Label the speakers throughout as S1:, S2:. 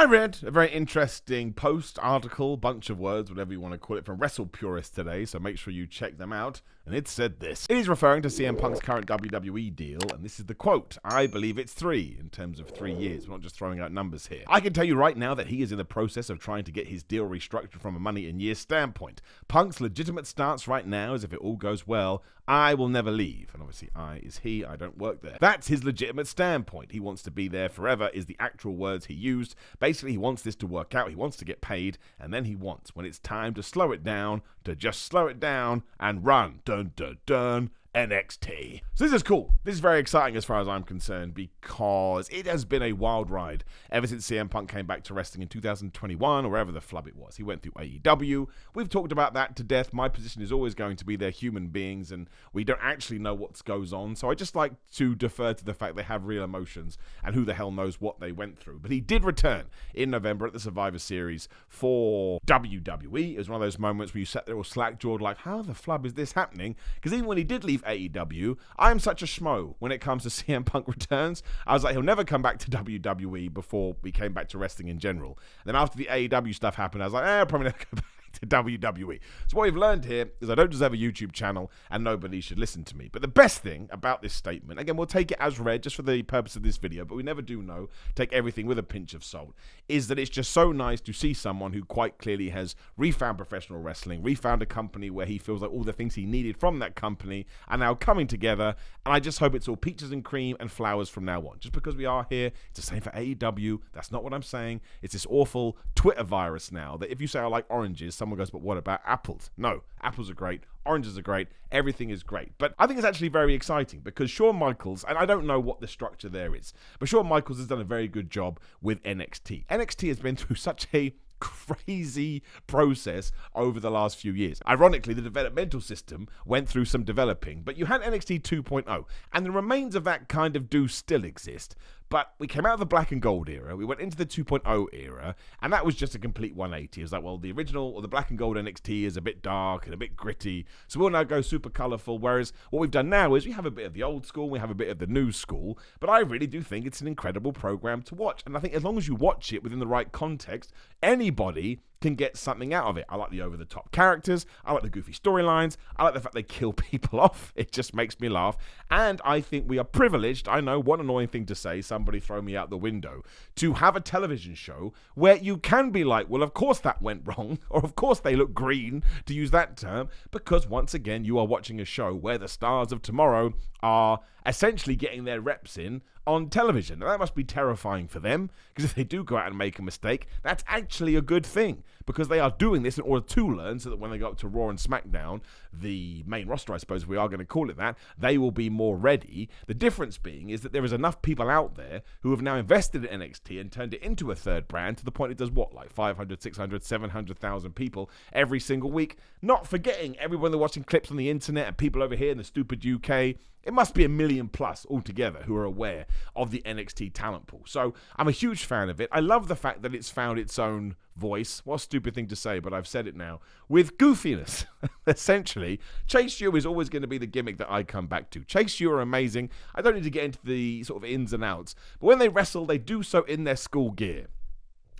S1: I read a very interesting post, article, bunch of words, whatever you want to call it, from Wrestle Purists today, so make sure you check them out. And it said this. It is referring to CM Punk's current WWE deal, and this is the quote. I believe it's 3, in terms of 3 years. We're not just throwing out numbers here. I can tell you right now that he is in the process of trying to get his deal restructured from a money in years standpoint. Punk's legitimate stance right now is if it all goes well, I will never leave. And obviously I is he, I don't work there. That's his legitimate standpoint. He wants to be there forever is the actual words he used. Basically, he wants this to work out, he wants to get paid, and then he wants, when it's time to slow it down, to just slow it down and run. Dun, dun, dun. NXT. So this is cool. This is very exciting as far as I'm concerned because it has been a wild ride ever since CM Punk came back to wrestling in 2021 or wherever the flub it was. He went through AEW. We've talked about that to death. My position is always going to be they're human beings and we don't actually know what goes on. So I just like to defer to the fact they have real emotions and who the hell knows what they went through. But he did return in November at the Survivor Series for WWE. It was one of those moments where you sat there all slack-jawed like, how the flub is this happening? Because even when he did leave AEW, I'm such a schmo when it comes to CM Punk returns. I was like, he'll never come back to WWE before we came back to wrestling in general. And then after the AEW stuff happened, I was like, I'll probably never go back to WWE. So what we've learned here is I don't deserve a YouTube channel and nobody should listen to me. But the best thing about this statement, again, we'll take it as read just for the purpose of this video, but we never do know, take everything with a pinch of salt, is that it's just so nice to see someone who quite clearly has refound professional wrestling, refound a company where he feels like all the things he needed from that company are now coming together, and I just hope it's all peaches and cream and flowers from now on. Just because we are here, it's the same for AEW, that's not what I'm saying. It's this awful Twitter virus now that if you say I like oranges, someone goes, but what about apples? No, apples are great, oranges are great, everything is great. But I think it's actually very exciting because Shawn Michaels, and I don't know what the structure there is, but Shawn Michaels has done a very good job with NXT. NXT has been through such a crazy process over the last few years. Ironically, the developmental system went through some developing, but you had NXT 2.0, and the remains of that kind of do still exist. But we came out of the black and gold era, we went into the 2.0 era, and that was just a complete 180. It was like, well, the original or the black and gold NXT is a bit dark and a bit gritty, so we'll now go super colourful, whereas what we've done now is we have a bit of the old school, we have a bit of the new school, but I really do think it's an incredible program to watch, and I think as long as you watch it within the right context, anybody can get something out of it. I like the over-the-top characters, I like the goofy storylines, I like the fact they kill people off, it just makes me laugh, and I think we are privileged, I know, what an annoying thing to say, somebody throw me out the window, to have a television show where you can be like, well, of course that went wrong, or of course they look green, to use that term, because once again, you are watching a show where the stars of tomorrow are essentially getting their reps in on television. Now, that must be terrifying for them, because if they do go out and make a mistake, that's actually a good thing, because they are doing this in order to learn, so that when they go up to Raw and SmackDown, the main roster, I suppose we are going to call it that, they will be more ready. The difference being is that there is enough people out there who have now invested in NXT and turned it into a third brand to the point it does what, like 500, 600, 700,000 people every single week, not forgetting everyone they're watching clips on the internet and people over here in the stupid UK. It must be 1 million plus altogether who are aware of the NXT talent pool. So I'm a huge fan of it. I love the fact that it's found its own voice. What a stupid thing to say, but I've said it now. With goofiness, essentially. Chase U is always going to be the gimmick that I come back to. Chase U are amazing. I don't need to get into the sort of ins and outs. But when they wrestle, they do so in their school gear.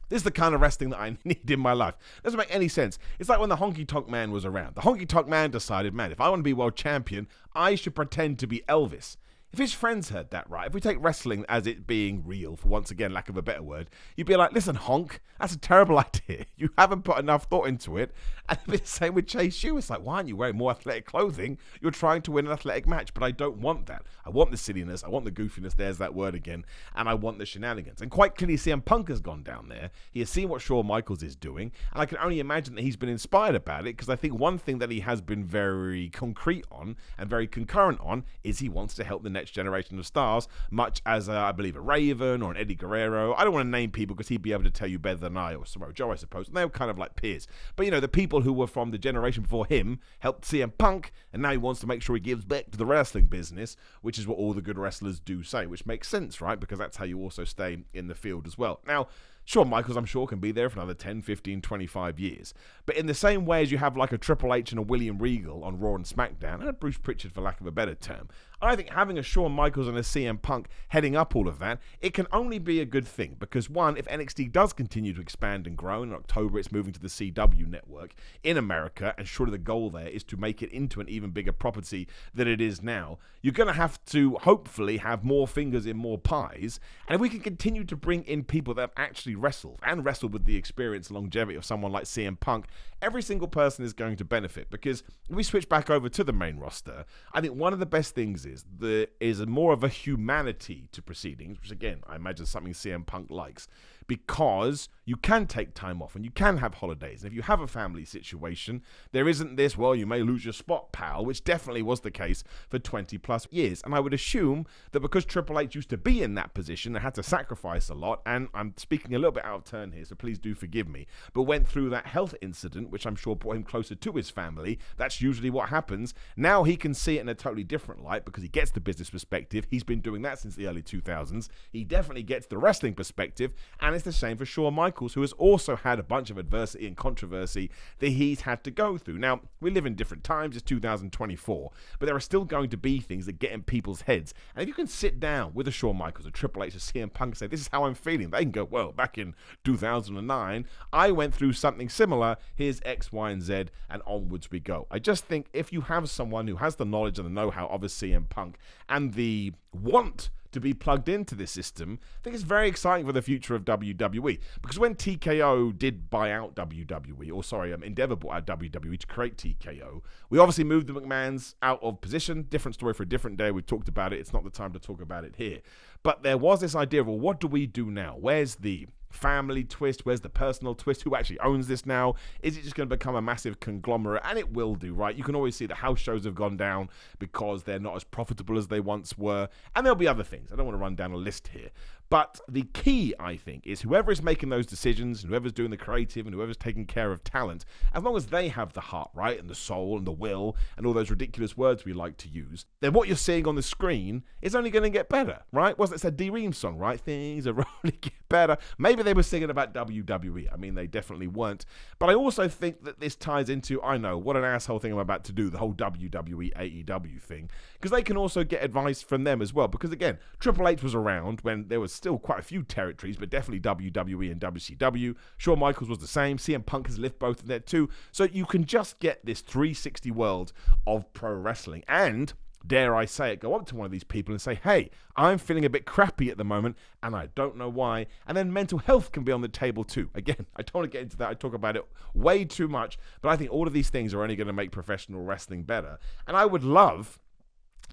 S1: This is the kind of wrestling that I need in my life. Doesn't make any sense. It's like when the Honky Tonk Man was around. The Honky Tonk Man decided, man, if I want to be world champion, I should pretend to be Elvis. If his friends heard that, right, if we take wrestling as it being real, for once again, lack of a better word, you'd be like, listen, Honk, that's a terrible idea. You haven't put enough thought into it. And it'd be the same with Chase U. It's like, why aren't you wearing more athletic clothing? You're trying to win an athletic match, but I don't want that. I want the silliness. I want the goofiness. There's that word again. And I want the shenanigans. And quite clearly, CM Punk has gone down there. He has seen what Shawn Michaels is doing. And I can only imagine that he's been inspired about it, because I think one thing that he has been very concrete on and very concurrent on is he wants to help the next generation of stars, much as I believe a Raven or an Eddie Guerrero. I don't want to name people because he'd be able to tell you better than I, or Samoa Joe, I suppose. And they were kind of like peers. But, you know, the people who were from the generation before him helped CM Punk, and now he wants to make sure he gives back to the wrestling business, which is what all the good wrestlers do say, which makes sense, right? Because that's how you also stay in the field as well. Now, Shawn Michaels, I'm sure, can be there for another 10, 15, 25 years. But in the same way as you have like a Triple H and a William Regal on Raw and SmackDown, and a Bruce Pritchard for lack of a better term, I think having a Shawn Michaels and a CM Punk heading up all of that, it can only be a good thing. Because one, if NXT does continue to expand and grow, in October it's moving to the CW network in America, and surely the goal there is to make it into an even bigger property than it is now, you're going to have to hopefully have more fingers in more pies. And if we can continue to bring in people that have actually wrestled and wrestled with the experience and longevity of someone like CM Punk, every single person is going to benefit. Because if we switch back over to the main roster, I think one of the best things is there is more of a humanity to proceedings, which again, I imagine something CM Punk likes, because you can take time off and you can have holidays. And if you have a family situation, there isn't this, well, you may lose your spot, pal, which definitely was the case for 20 plus years. And I would assume that because Triple H used to be in that position and had to sacrifice a lot, and I'm speaking a little bit out of turn here, so please do forgive me, but went through that health incident, which I'm sure brought him closer to his family. That's usually what happens. Now he can see it in a totally different light because he gets the business perspective. He's been doing that since the early 2000s. He definitely gets the wrestling perspective, and it's the same for Shawn Michaels, who has also had a bunch of adversity and controversy that he's had to go through. Now, we live in different times, it's 2024, but there are still going to be things that get in people's heads. And if you can sit down with a Shawn Michaels, a Triple H, a CM Punk, and say, this is how I'm feeling, they can go, well, back in 2009, I went through something similar, here's X, Y, and Z, and onwards we go. I just think if you have someone who has the knowledge and the know-how of a CM Punk and the want to be plugged into this system, I think it's very exciting for the future of WWE. Because when TKO did buy out WWE, or sorry, Endeavor bought out WWE to create TKO, we obviously moved the McMahons out of position. Different story for a different day. We've talked about it. It's not the time to talk about it here. But there was this idea of, well, what do we do now? Where's the family twist? Where's the personal twist? Who actually owns this now? Is it just going to become a massive conglomerate? And it will do, right? You can always see the house shows have gone down because they're not as profitable as they once were. And there'll be other things. I don't want to run down a list here. But the key, I think, is whoever is making those decisions, and whoever's doing the creative, and whoever's taking care of talent, as long as they have the heart, right, and the soul, and the will, and all those ridiculous words we like to use, then what you're seeing on the screen is only going to get better, right? Wasn't it a D-Ream song, right? Things are only get better. Maybe they were singing about WWE. I mean, they definitely weren't. But I also think that this ties into, I know, what an asshole thing I'm about to do, the whole WWE, AEW thing, because they can also get advice from them as well. Because again, Triple H was around when there was still quite a few territories, but definitely WWE and WCW. Shawn Michaels was the same. CM Punk has lived both in there too. So you can just get this 360 world of pro wrestling. And dare I say it, go up to one of these people and say, hey, I'm feeling a bit crappy at the moment and I don't know why. And then mental health can be on the table too. Again, I don't want to get into that. I talk about it way too much, but I think all of these things are only going to make professional wrestling better. And I would love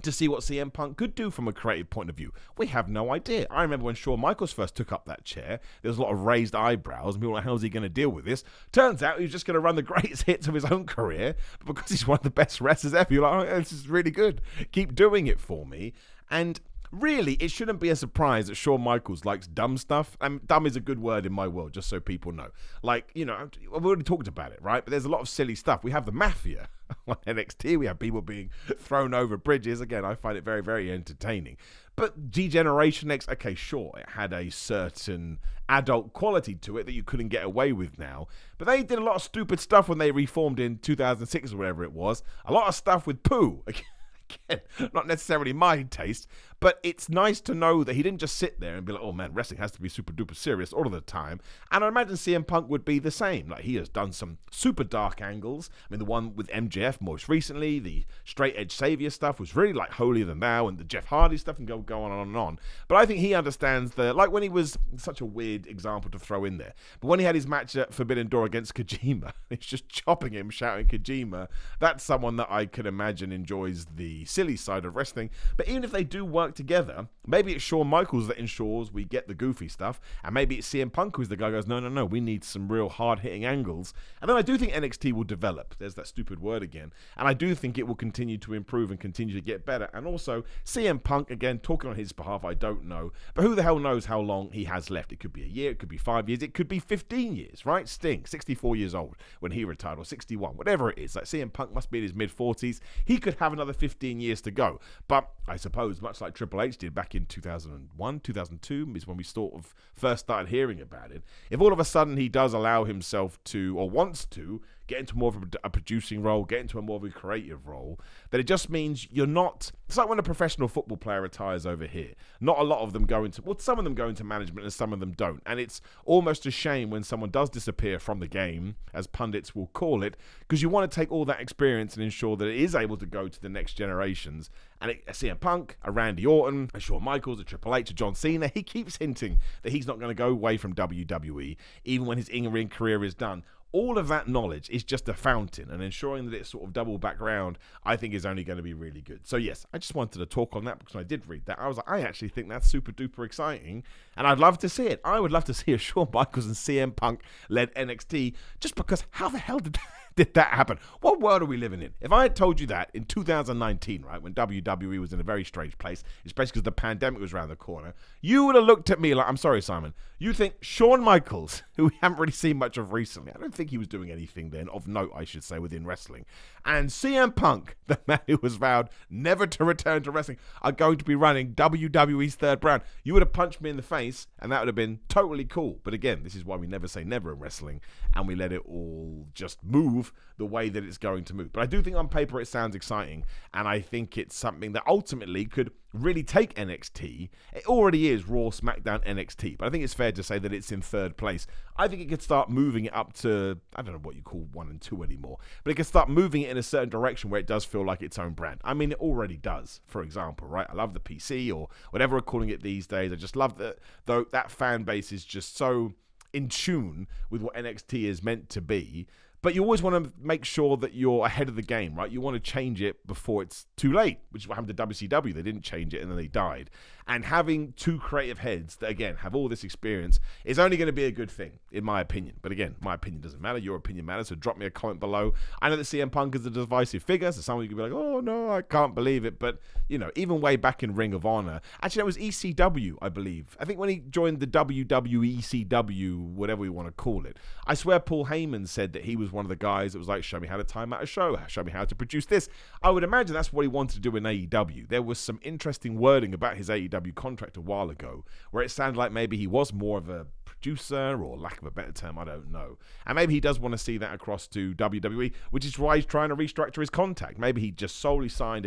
S1: to see what CM Punk could do from a creative point of view. We have no idea. I remember when Shawn Michaels first took up that chair, there was a lot of raised eyebrows, and people were like, how's he going to deal with this? Turns out he was just going to run the greatest hits of his own career, but because he's one of the best wrestlers ever, you're like, oh, this is really good. Keep doing it for me. And really, it shouldn't be a surprise that Shawn Michaels likes dumb stuff. And dumb is a good word in my world, just so people know. Like, you know, we've already talked about it, right? But there's a lot of silly stuff. We have the Mafia on NXT. We have people being thrown over bridges. Again, I find it very, very entertaining. But G-Generation X, okay, sure, it had a certain adult quality to it that you couldn't get away with now. But they did a lot of stupid stuff when they reformed in 2006 or whatever it was. A lot of stuff with poo. Again, not necessarily my taste, but it's nice to know that he didn't just sit there and be like, oh man, wrestling has to be super duper serious all of the time. And I imagine CM Punk would be the same. Like, he has done some super dark angles. I mean, the one with MJF most recently, the straight edge savior stuff was really like holier than thou, and the Jeff Hardy stuff can go on and on and on. But I think he understands like when he was, such a weird example to throw in there, but when he had his match at Forbidden Door against Kojima, he's just chopping him, shouting Kojima. That's someone that I could imagine enjoys the silly side of wrestling. But even if they do work together, maybe it's Shawn Michaels that ensures we get the goofy stuff, and maybe it's CM Punk who's the guy who goes, no, we need some real hard-hitting angles. And then I do think NXT will develop. There's that stupid word again. And I do think it will continue to improve and continue to get better. And also, CM Punk, again, talking on his behalf, I don't know, but who the hell knows how long he has left? It could be a year, it could be 5 years, it could be 15 years, right? Sting, 64 years old when he retired, or 61, whatever it is. Like, CM Punk must be in his mid-40s. He could have another 15 years to go. But I suppose, much like Triple H did back in 2001, 2002 is when we sort of first started hearing about it. If all of a sudden he does allow himself to, or wants to, get into more of a producing role, get into a more of a creative role, then it just means you're not... It's like when a professional football player retires over here. Not a lot of them go into... Well, some of them go into management and some of them don't. And it's almost a shame when someone does disappear from the game, as pundits will call it, because you want to take all that experience and ensure that it is able to go to the next generations. And a CM Punk, a Randy Orton, a Shawn Michaels, a Triple H, a John Cena, he keeps hinting that he's not going to go away from WWE, even when his in-ring career is done. All of that knowledge is just a fountain, and ensuring that it's sort of double back around, I think is only going to be really good. So yes, I just wanted to talk on that because when I did read that, I was like, I actually think that's super duper exciting, and I'd love to see it. I would love to see a Shawn Michaels and CM Punk led NXT, just because how the hell did that happen? What world are we living in? If I had told you that in 2019, right, when WWE was in a very strange place, especially because the pandemic was around the corner, you would have looked at me like, I'm sorry, Simon, you think Shawn Michaels, who we haven't really seen much of recently, I don't think he was doing anything then, of note, I should say, within wrestling, and CM Punk, the man who was vowed never to return to wrestling, are going to be running WWE's third brand. You would have punched me in the face, and that would have been totally cool. But again, this is why we never say never in wrestling, and we let it all just move the way that it's going to move. But I do think on paper it sounds exciting, and I think it's something that ultimately could really take NXT. It already is Raw, SmackDown, NXT, but I think it's fair to say that it's in third place. I think it could start moving it up to, I don't know what you call 1 and 2 anymore, but it could start moving it in a certain direction where it does feel like its own brand. I mean, it already does, for example, right? I love the PC, or whatever we're calling it these days. I just love that, though, that fan base is just so in tune with what NXT is meant to be. But you always want to make sure that you're ahead of the game, right? You want to change it before it's too late, which is what happened to WCW. They didn't change it and then they died. And having two creative heads that, again, have all this experience is only going to be a good thing, in my opinion. But again, my opinion doesn't matter. Your opinion matters, so drop me a comment below. I know that CM Punk is a divisive figure, so some of you could be like, oh, no, I can't believe it. But, you know, even way back in Ring of Honor, actually, that was ECW, I believe. I think when he joined the WWE ECW, whatever we want to call it, I swear Paul Heyman said that he was one of the guys that was like, show me how to time out a show, show me how to produce this. I would imagine that's what he wanted to do in AEW. There was some interesting wording about his AEW contract a while ago where it sounded like maybe he was more of a producer, or lack of a better term, I don't know. And maybe he does want to see that across to WWE, which is why he's trying to restructure his contract. Maybe he just solely signed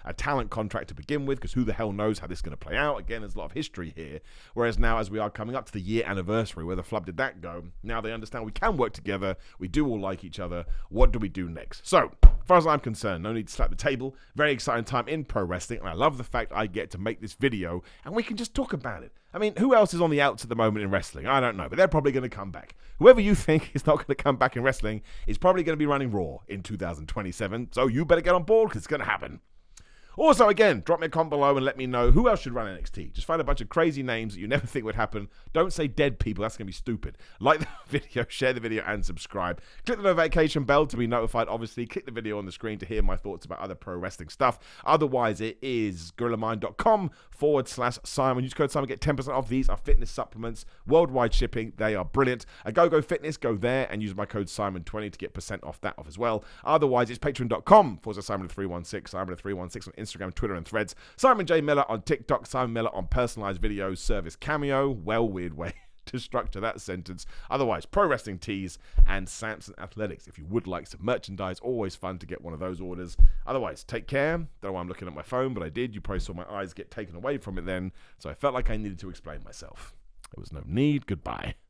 S1: a talent contract to begin with, because who the hell knows how this is going to play out. Again, there's a lot of history here. Whereas now, as we are coming up to the year anniversary, where the flub did that go, now they understand we can work together, we do all like each other, what do we do next? So, as far as I'm concerned, no need to slap the table. Very exciting time in pro wrestling, and I love the fact I get to make this video, and we can just talk about it. I mean, who else is on the outs at the moment in wrestling? I don't know, but they're probably going to come back. Whoever you think is not going to come back in wrestling is probably going to be running Raw in 2027, so you better get on board because it's going to happen. Also, again, drop me a comment below and let me know who else should run NXT. Just find a bunch of crazy names that you never think would happen. Don't say dead people. That's going to be stupid. Like the video, share the video, and subscribe. Click the notification bell to be notified, obviously. Click the video on the screen to hear my thoughts about other pro wrestling stuff. Otherwise, it is GorillaMind.com/Simon. Use code Simon, get 10% off. These are fitness supplements. Worldwide shipping. They are brilliant. Go Fitness. Go there and use my code Simon20 to get % off that off as well. Otherwise, it's patreon.com/Simon316. Simon316 on Instagram, Twitter, and Threads. Simon J. Miller on TikTok. Simon Miller on personalized videos, service Cameo. Well, weird way to structure that sentence. Otherwise, Pro Wrestling Tees and Samson Athletics. If you would like some merchandise, always fun to get one of those orders. Otherwise, take care. Don't know why I'm looking at my phone, but I did. You probably saw my eyes get taken away from it then, so I felt like I needed to explain myself. There was no need. Goodbye.